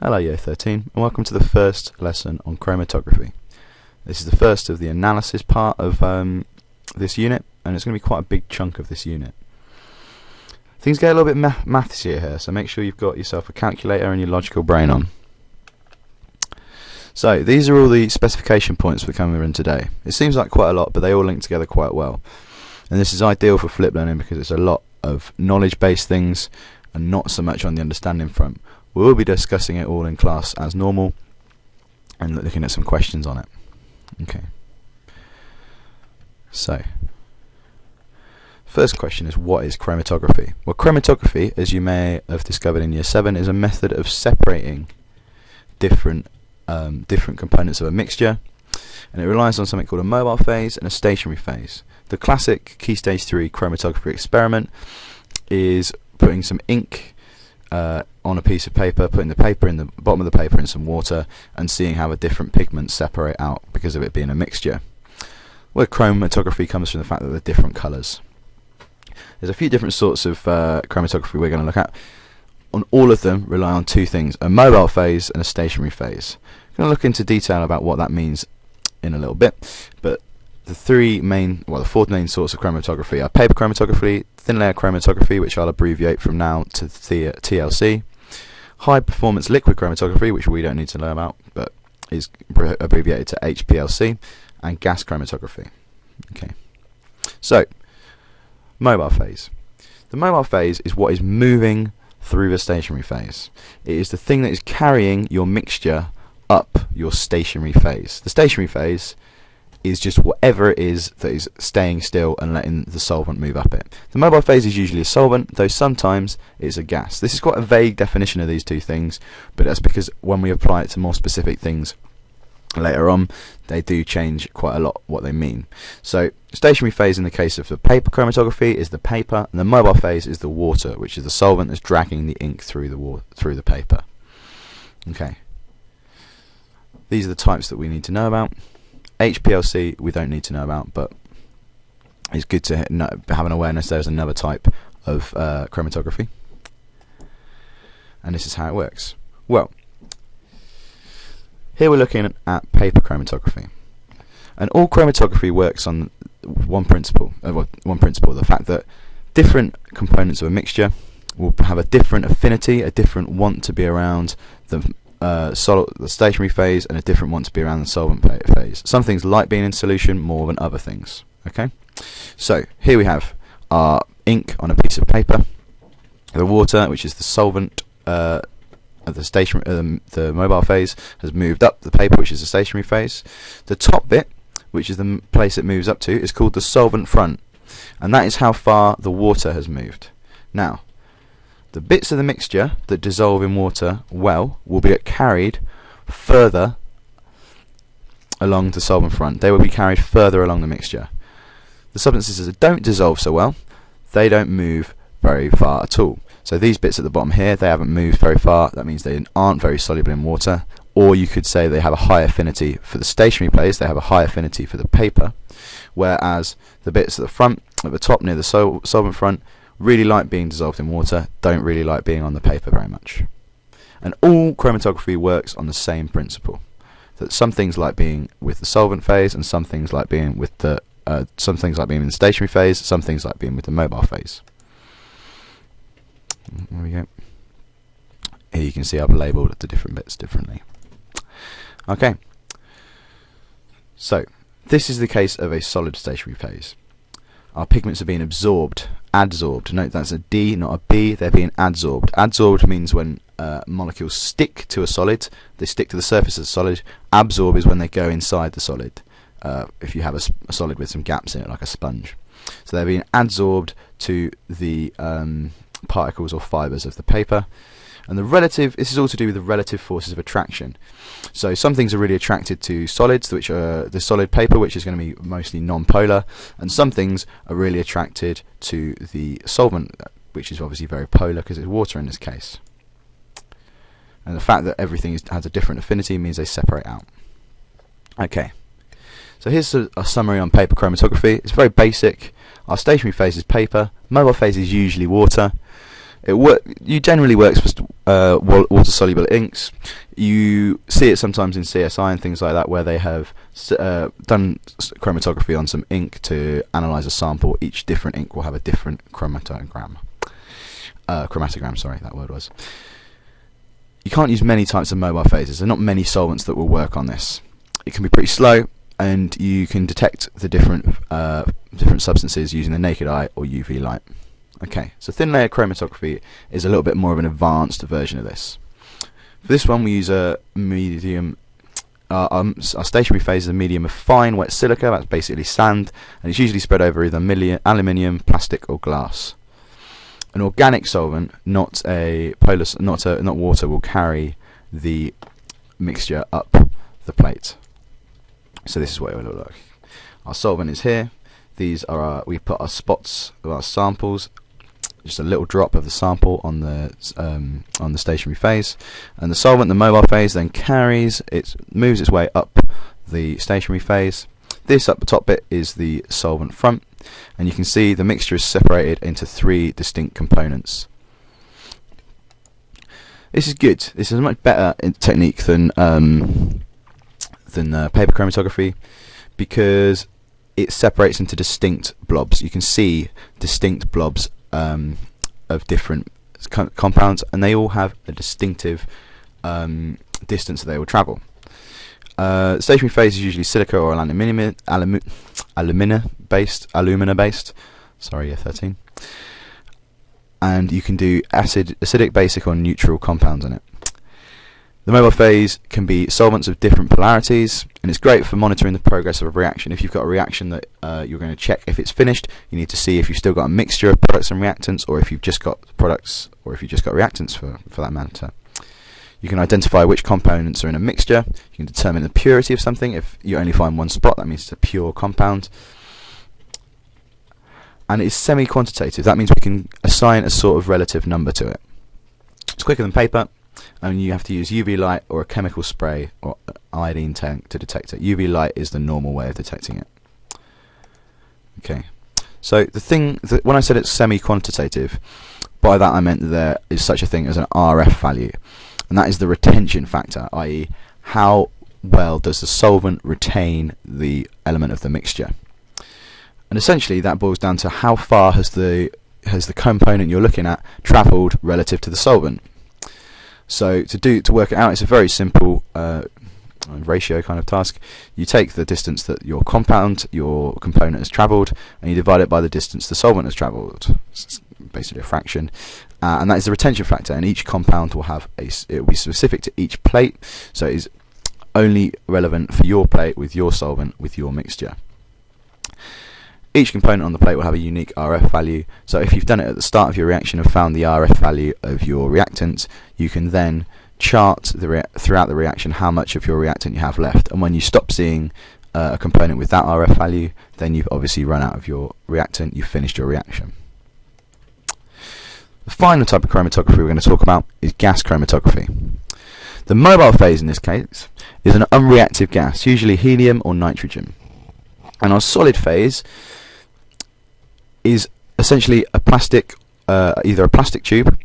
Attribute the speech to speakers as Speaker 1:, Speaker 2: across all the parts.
Speaker 1: Hello Year 13 and welcome to the first lesson on chromatography. This is the first of the analysis part of this unit, and it's going to be quite a big chunk of this unit. Things get a little bit mathsy here, so make sure you've got yourself a calculator and your logical brain on. So these are all the specification points we're covering today. It seems like quite a lot, but they all link together quite well. And this is ideal for flip learning because it's a lot of knowledge-based things and not so much on the understanding front. We will be discussing it all in class as normal and looking at some questions on it. Okay. So, first question is, what is chromatography? Well, chromatography, as you may have discovered in Year 7, is a method of separating different components of a mixture, and it relies on something called a mobile phase and a stationary phase. The classic key stage 3 chromatography experiment is putting some ink on a piece of paper, putting the paper in the bottom of the paper in some water, and seeing how the different pigments separate out because of it being a mixture. Where chromatography comes from the fact that they're different colours. There's a few different sorts of chromatography we're going to look at. On all of them rely on two things: a mobile phase and a stationary phase. I'm going to look into detail about what that means in a little bit, but the four main sorts of chromatography are paper chromatography, thin layer chromatography, which I'll abbreviate from now to TLC, high performance liquid chromatography, which we don't need to learn about, but is abbreviated to HPLC, and gas chromatography. Okay. So, mobile phase. The mobile phase is what is moving through the stationary phase. It is the thing that is carrying your mixture up your stationary phase. The stationary phase is just whatever it is that is staying still and letting the solvent move up it. The mobile phase is usually a solvent, though sometimes it's a gas. This is quite a vague definition of these two things, but that's because when we apply it to more specific things later on, they do change quite a lot what they mean. So, stationary phase in the case of the paper chromatography is the paper, and the mobile phase is the water, which is the solvent that's dragging the ink through the paper. Okay. These are the types that we need to know about. HPLC we don't need to know about, but it's good to have an awareness there's another type of chromatography, and this is how it works. Well, here we're looking at paper chromatography, and all chromatography works on one principle, the fact that different components of a mixture will have a different affinity, a different want to be around the stationary phase, and a different want to be around the solvent phase. Some things like being in solution more than other things. Okay, so here we have our ink on a piece of paper, the water, which is the solvent at the mobile phase, has moved up the paper, which is the stationary phase. The top bit, which is the place it moves up to, is called the solvent front, and that is how far the water has moved. Now, the bits of the mixture that dissolve in water will be carried further along the solvent front. They will be carried further along the mixture. The substances that don't dissolve so well, they don't move very far at all. So these bits at the bottom here, they haven't moved very far. That means they aren't very soluble in water. Or you could say they have a high affinity for the stationary phase, they have a high affinity for the paper. Whereas the bits at the front, at the top near the solvent front, really like being dissolved in water, don't really like being on the paper very much. And all chromatography works on the same principle, that some things like being with the solvent phase, and some things like being with the in the stationary phase, some things like being with the mobile phase. There we go. Here you can see I've labelled the different bits differently. Okay, so this is the case of a solid stationary phase. Our pigments are being adsorbed. Note that's a D, not a B. They're being adsorbed. Adsorbed means when molecules stick to a solid, they stick to the surface of the solid. Absorb is when they go inside the solid. If you have a solid with some gaps in it, like a sponge. So they're being adsorbed to the particles or fibres of the paper. And this is all to do with the relative forces of attraction. So some things are really attracted to solids, which are the solid paper, which is going to be mostly non-polar, and some things are really attracted to the solvent, which is obviously very polar because it's water in this case. And the fact that everything has a different affinity means they separate out. Okay, so here's a summary on paper chromatography. It's very basic. Our stationary phase is paper, mobile phase is usually water. You generally works for water-soluble inks. You see it sometimes in CSI and things like that, where they have done chromatography on some ink to analyze a sample. Each different ink will have a different chromatogram. Chromatogram, sorry, that word was. You can't use many types of mobile phases. There are not many solvents that will work on this. It can be pretty slow, and you can detect the different substances using the naked eye or UV light. Okay, so thin layer chromatography is a little bit more of an advanced version of this. For this one, we use a medium. Our stationary phase is a medium of fine wet silica. That's basically sand, and it's usually spread over either aluminium, plastic, or glass. An organic solvent, not water, will carry the mixture up the plate. So this is what it will look like. Our solvent is here. These are we put our spots of our samples, just a little drop of the sample on the stationary phase, and the solvent, the mobile phase, then moves its way up the stationary phase. This up the top bit is the solvent front, and you can see the mixture is separated into 3 distinct components. This is good. This is a much better technique than paper chromatography, because it separates into distinct blobs. You can see distinct blobs of different compounds, and they all have a distinctive distance that they will travel. Stationary phase is usually silica or alumina based. Sorry, year 13. And you can do acidic, basic, or neutral compounds in it. The mobile phase can be solvents of different polarities, and it's great for monitoring the progress of a reaction. If you've got a reaction that you're going to check if it's finished, you need to see if you've still got a mixture of products and reactants, or if you've just got products, or if you've just got reactants for that matter. You can identify which components are in a mixture. You can determine the purity of something. If you only find one spot, that means it's a pure compound. And it's semi-quantitative. That means we can assign a sort of relative number to it. It's quicker than paper, and you have to use UV light or a chemical spray or iodine tank to detect it. UV light is the normal way of detecting it. Okay, so the thing that when I said it's semi-quantitative, by that I meant that there is such a thing as an RF value, and that is the retention factor, i.e. how well does the solvent retain the element of the mixture. And essentially that boils down to how far has the component you're looking at travelled relative to the solvent. So to work it out, it's a very simple ratio kind of task. You take the distance that your component has travelled, and you divide it by the distance the solvent has travelled. It's basically a fraction, and that is the retention factor. And each compound will have it will be specific to each plate, so it is only relevant for your plate with your solvent with your mixture. Each component on the plate will have a unique RF value, so if you've done it at the start of your reaction and found the RF value of your reactant, you can then chart throughout the reaction how much of your reactant you have left, and when you stop seeing a component with that RF value, then you've obviously run out of your reactant, you've finished your reaction. The final type of chromatography we're going to talk about is gas chromatography. The mobile phase in this case is an unreactive gas, usually helium or nitrogen, and our solid phase is essentially a plastic, either a plastic tube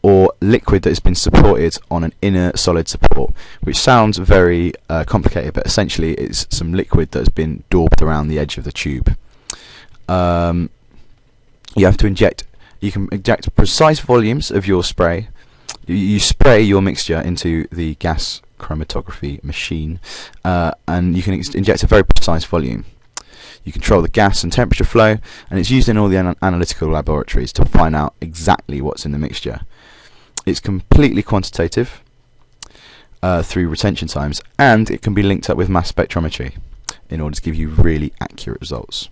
Speaker 1: or liquid that has been supported on an inner solid support, which sounds very complicated, but essentially it's some liquid that has been daubed around the edge of the tube. You have to inject. You can inject precise volumes of your spray. You spray your mixture into the gas chromatography machine, and you can inject a very precise volume. You control the gas and temperature flow, and it's used in all the analytical laboratories to find out exactly what's in the mixture. It's completely quantitative through retention times, and it can be linked up with mass spectrometry in order to give you really accurate results.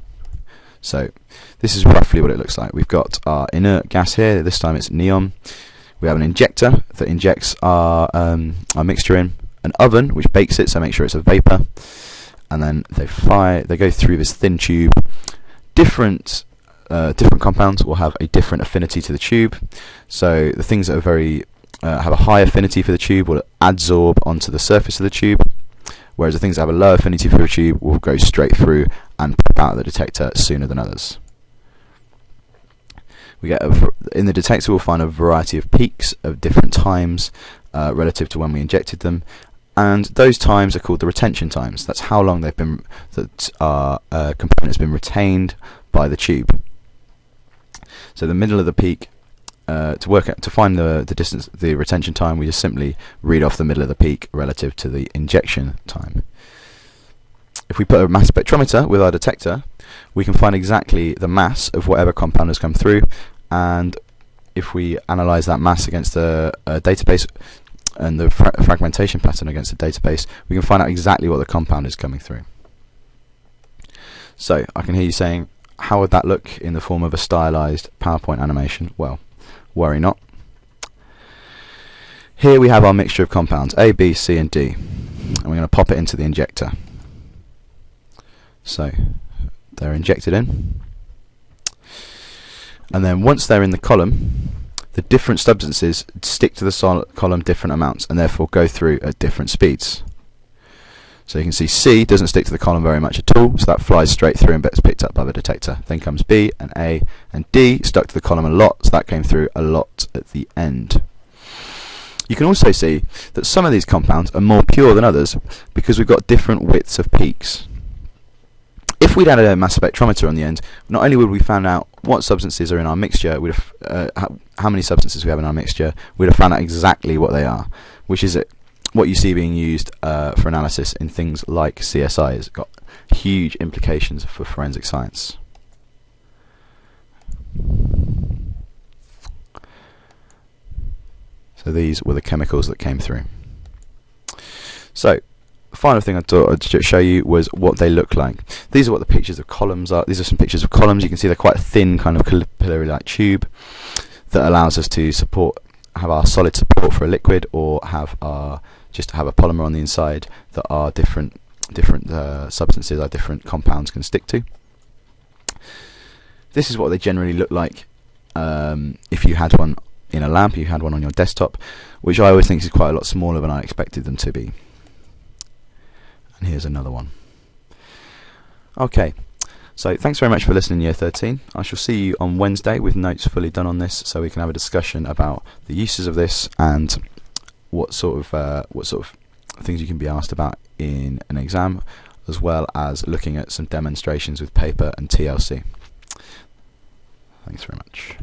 Speaker 1: So this is roughly what it looks like. We've got our inert gas here. This time it's neon. We have an injector that injects our mixture in, an oven which bakes it, so make sure it's a vapor, and then they go through this thin tube. Different compounds will have a different affinity to the tube, so the things that are have a high affinity for the tube will adsorb onto the surface of the tube, whereas the things that have a low affinity for the tube will go straight through and pop out of the detector sooner than others. in the detector we'll find a variety of peaks of different times relative to when we injected them, and those times are called the retention times. That's how long they've been, that our component has been retained by the tube. So the middle of the peak, to find the distance, the retention time, we just simply read off the middle of the peak relative to the injection time. If we put a mass spectrometer with our detector, we can find exactly the mass of whatever compound has come through, and if we analyse that mass against a database and the fragmentation pattern against the database, we can find out exactly what the compound is coming through. So I can hear you saying, how would that look in the form of a stylised PowerPoint animation? Well, worry not. Here we have our mixture of compounds, A, B, C and D, and we're going to pop it into the injector. So they're injected in, and then once they're in the column, the different substances stick to the column different amounts and therefore go through at different speeds. So you can see C doesn't stick to the column very much at all, so that flies straight through and gets picked up by the detector. Then comes B and A, and D stuck to the column a lot, so that came through a lot at the end. You can also see that some of these compounds are more pure than others because we've got different widths of peaks. If we'd added a mass spectrometer on the end, not only would we find out what substances are in our mixture, we'd have, how many substances we have in our mixture, we'd have found out exactly what they are, which is what you see being used for analysis in things like CSI. It's got huge implications for forensic science. So these were the chemicals that came through. So the final thing I thought I'd show you was what they look like. These are what the pictures of columns are. These are some pictures of columns. You can see they're quite a thin kind of capillary-like tube that allows us to have our solid support for a liquid, or just have a polymer on the inside that our different substances, our different compounds can stick to. This is what they generally look like if you had one in a lab, you had one on your desktop, which I always think is quite a lot smaller than I expected them to be. And here's another one. Okay, so thanks very much for listening, Year 13. I shall see you on Wednesday with notes fully done on this, so we can have a discussion about the uses of this and what sort of things you can be asked about in an exam, as well as looking at some demonstrations with paper and TLC. Thanks very much.